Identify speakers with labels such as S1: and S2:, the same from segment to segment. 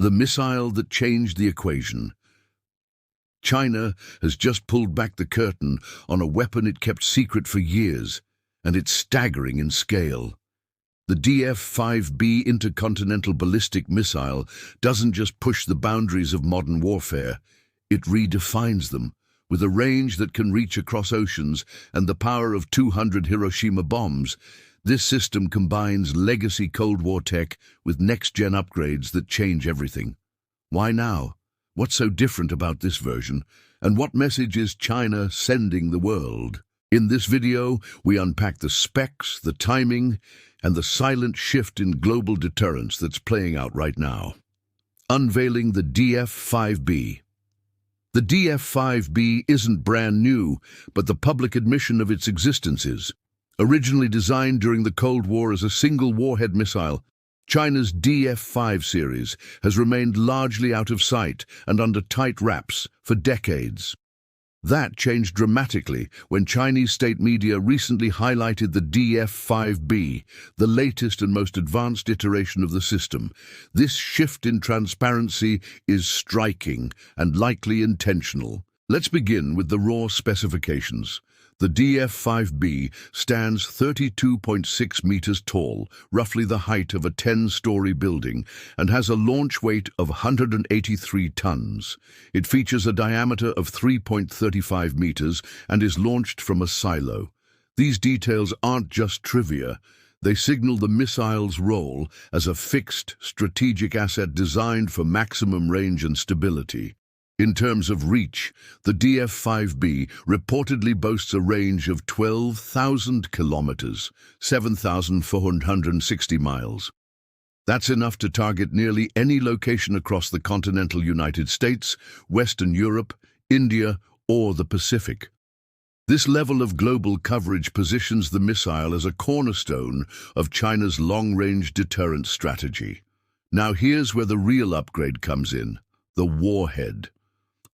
S1: The missile that changed the equation. China has just pulled back the curtain on a weapon it kept secret for years, and it's staggering in scale. The DF-5B intercontinental ballistic missile doesn't just push the boundaries of modern warfare, it redefines them, with a range that can reach across oceans and the power of 200 Hiroshima bombs. This system combines legacy Cold War tech with next-gen upgrades that change everything. Why now? What's so different about this version? And what message is China sending the world? In this video, we unpack the specs, the timing, and the silent shift in global deterrence that's playing out right now. Unveiling the DF-5B. The DF-5B isn't brand new, but the public admission of its existence is. Originally designed during the Cold War as a single warhead missile, China's DF-5 series has remained largely out of sight and under tight wraps for decades. That changed dramatically when Chinese state media recently highlighted the DF-5B, the latest and most advanced iteration of the system. This shift in transparency is striking and likely intentional. Let's begin with the raw specifications. The DF-5B stands 32.6 meters tall, roughly the height of a 10-story building, and has a launch weight of 183 tons. It features a diameter of 3.35 meters and is launched from a silo. These details aren't just trivia. They signal the missile's role as a fixed, strategic asset designed for maximum range and stability. In terms of reach, the DF-5B reportedly boasts a range of 12,000 kilometers, 7,460 miles. That's enough to target nearly any location across the continental United States, Western Europe, India, or the Pacific. This level of global coverage positions the missile as a cornerstone of China's long-range deterrence strategy. Now here's where the real upgrade comes in: the warhead.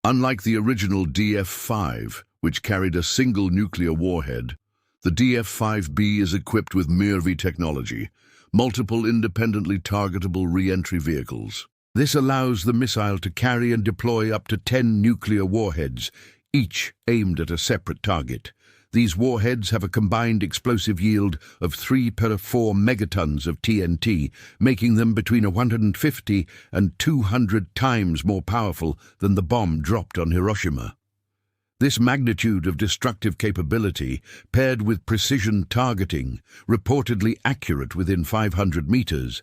S1: Unlike the original DF-5, which carried a single nuclear warhead, the DF-5B is equipped with MIRV technology, multiple independently targetable re-entry vehicles. This allows the missile to carry and deploy up to 10 nuclear warheads, each aimed at a separate target. These warheads have a combined explosive yield of 3 per 4 megatons of TNT, making them between 150 and 200 times more powerful than the bomb dropped on Hiroshima. This magnitude of destructive capability, paired with precision targeting, reportedly accurate within 500 meters,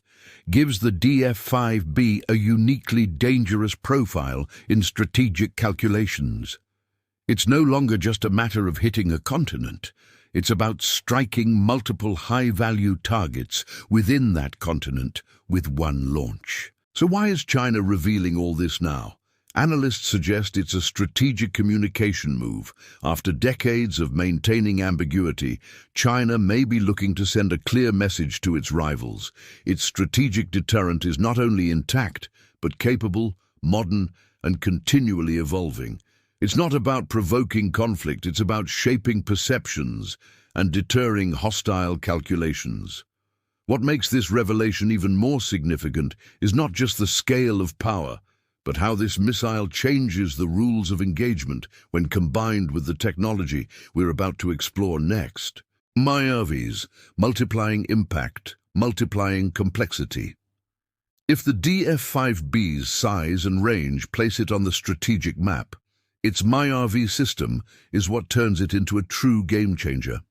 S1: gives the DF-5B a uniquely dangerous profile in strategic calculations. It's no longer just a matter of hitting a continent. It's about striking multiple high-value targets within that continent with one launch. So why is China revealing all this now? Analysts suggest it's a strategic communication move. After decades of maintaining ambiguity, China may be looking to send a clear message to its rivals. Its strategic deterrent is not only intact, but capable, modern, and continually evolving. It's not about provoking conflict, it's about shaping perceptions and deterring hostile calculations. What makes this revelation even more significant is not just the scale of power, but how this missile changes the rules of engagement when combined with the technology we're about to explore next. MIRVs, multiplying impact, multiplying complexity. If the DF-5B's size and range place it on the strategic map, its MIRV system is what turns it into a true game-changer.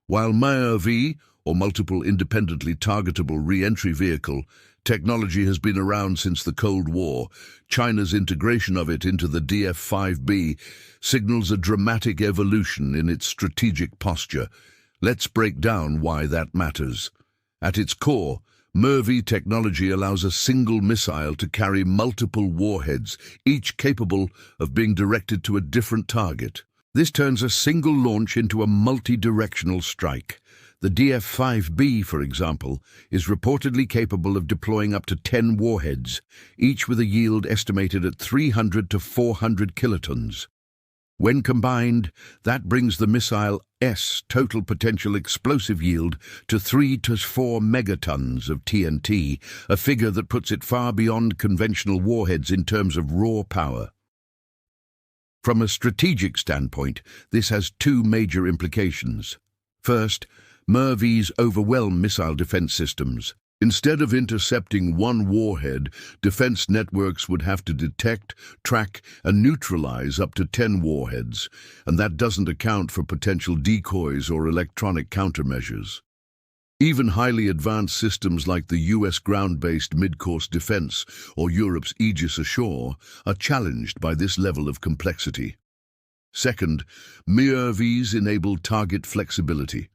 S1: While MIRV, or multiple independently targetable re-entry vehicle, technology has been around since the Cold War, China's integration of it into the DF-5B signals a dramatic evolution in its strategic posture. Let's break down why that matters. At its core, MIRV technology allows a single missile to carry multiple warheads, each capable of being directed to a different target. This turns a single launch into a multi-directional strike. The DF-5B, for example, is reportedly capable of deploying up to 10 warheads, each with a yield estimated at 300 to 400 kilotons. When combined, that brings the missile's total potential explosive yield to 3 to 4 megatons of TNT, a figure that puts it far beyond conventional warheads in terms of raw power. From a strategic standpoint, this has two major implications. First, MIRVs overwhelm missile defense systems. Instead of intercepting one warhead, defense networks would have to detect, track, and neutralize up to 10 warheads, and that doesn't account for potential decoys or electronic countermeasures. Even highly advanced systems like the US ground-based mid-course defense or Europe's Aegis ashore are challenged by this level of complexity. Second, MIRVs enable target flexibility.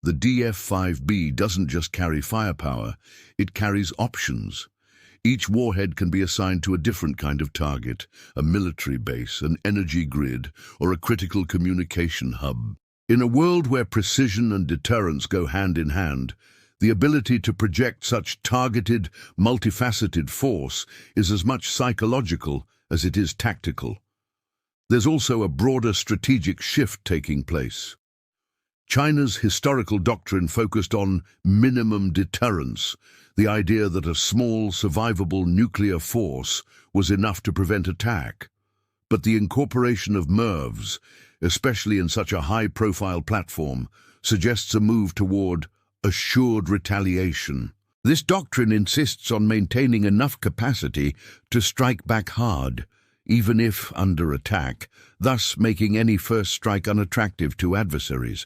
S1: The DF-5B doesn't just carry firepower, it carries options. Each warhead can be assigned to a different kind of target, a military base, an energy grid, or a critical communication hub. In a world where precision and deterrence go hand in hand, the ability to project such targeted, multifaceted force is as much psychological as it is tactical. There's also a broader strategic shift taking place. China's historical doctrine focused on minimum deterrence, the idea that a small, survivable nuclear force was enough to prevent attack. But the incorporation of MIRVs, especially in such a high-profile platform, suggests a move toward assured retaliation. This doctrine insists on maintaining enough capacity to strike back hard, even if under attack, thus making any first strike unattractive to adversaries.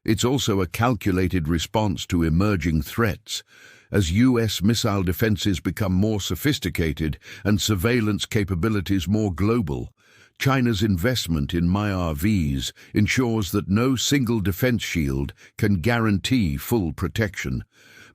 S1: It's also a calculated response to emerging threats. As US missile defenses become more sophisticated and surveillance capabilities more global, China's investment in MIRVs ensures that no single defense shield can guarantee full protection.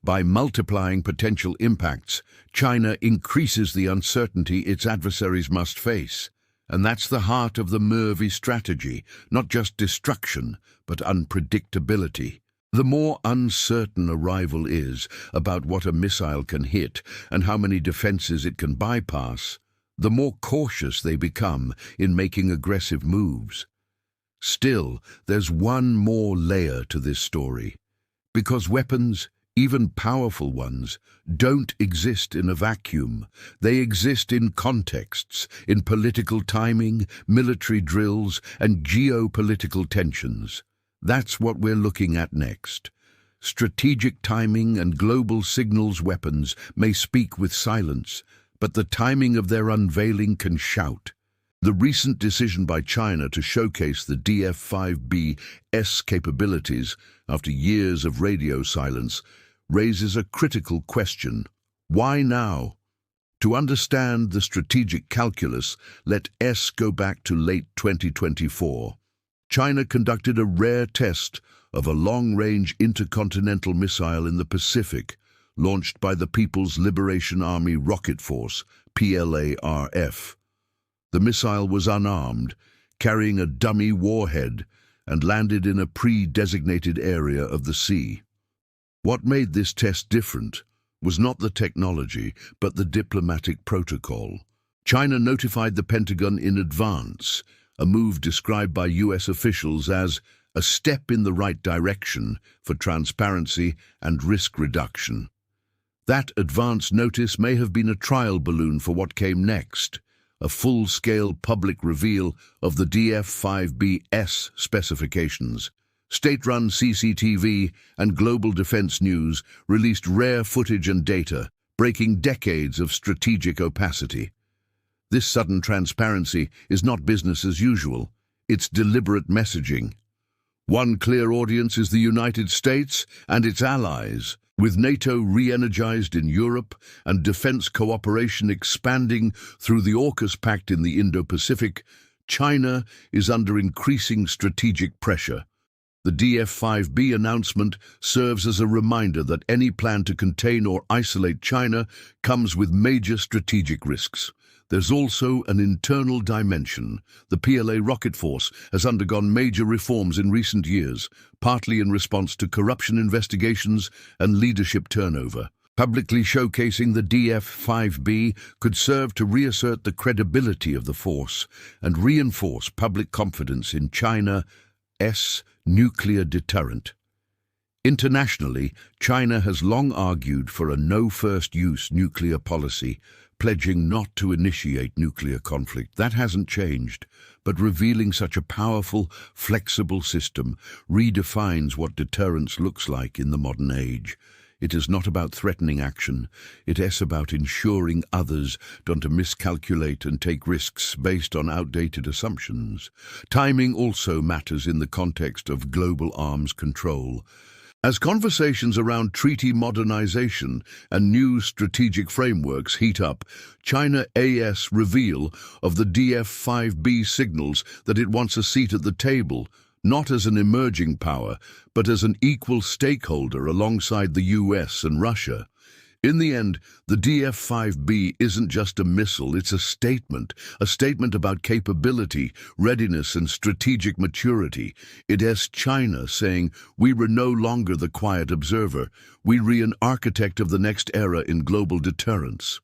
S1: By multiplying potential impacts, China increases the uncertainty its adversaries must face. And that's the heart of the MIRV strategy, not just destruction, but unpredictability. The more uncertain a rival is about what a missile can hit and how many defenses it can bypass, the more cautious they become in making aggressive moves. Still, there's one more layer to this story. Because weapons, even powerful ones, don't exist in a vacuum. They exist in contexts, in political timing, military drills, and geopolitical tensions. That's what we're looking at next. Strategic timing and global signals weapons may speak with silence, but the timing of their unveiling can shout. The recent decision by China to showcase the DF-5B's capabilities after years of radio silence raises a critical question. Why now? To understand the strategic calculus, let us go back to late 2024. China conducted a rare test of a long-range intercontinental missile in the Pacific, launched by the People's Liberation Army Rocket Force, PLARF. The missile was unarmed, carrying a dummy warhead, and landed in a pre-designated area of the sea. What made this test different was not the technology, but the diplomatic protocol. China notified the Pentagon in advance, a move described by US officials as a step in the right direction for transparency and risk reduction. That advance notice may have been a trial balloon for what came next, a full-scale public reveal of the DF-5B's specifications. State-run CCTV and Global Defense News released rare footage and data, breaking decades of strategic opacity. This sudden transparency is not business as usual, it's deliberate messaging. One clear audience is the United States and its allies. With NATO re-energized in Europe and defense cooperation expanding through the AUKUS Pact in the Indo-Pacific, China is under increasing strategic pressure. The DF-5B announcement serves as a reminder that any plan to contain or isolate China comes with major strategic risks. There's also an internal dimension. The PLA rocket force has undergone major reforms in recent years, partly in response to corruption investigations and leadership turnover. Publicly showcasing the DF-5B could serve to reassert the credibility of the force and reinforce public confidence in China's nuclear deterrent. Internationally, China has long argued for a no-first-use nuclear policy, pledging not to initiate nuclear conflict. That hasn't changed, but revealing such a powerful, flexible system redefines what deterrence looks like in the modern age. It is not about threatening action, it is about ensuring others don't miscalculate and take risks based on outdated assumptions. Timing also matters in the context of global arms control. As conversations around treaty modernization and new strategic frameworks heat up, China's reveal of the DF-5B signals that it wants a seat at the table, not as an emerging power, but as an equal stakeholder alongside the US and Russia. In the end, the DF-5B isn't just a missile, it's a statement about capability, readiness and strategic maturity. It is China saying, we were no longer the quiet observer, we re an architect of the next era in global deterrence.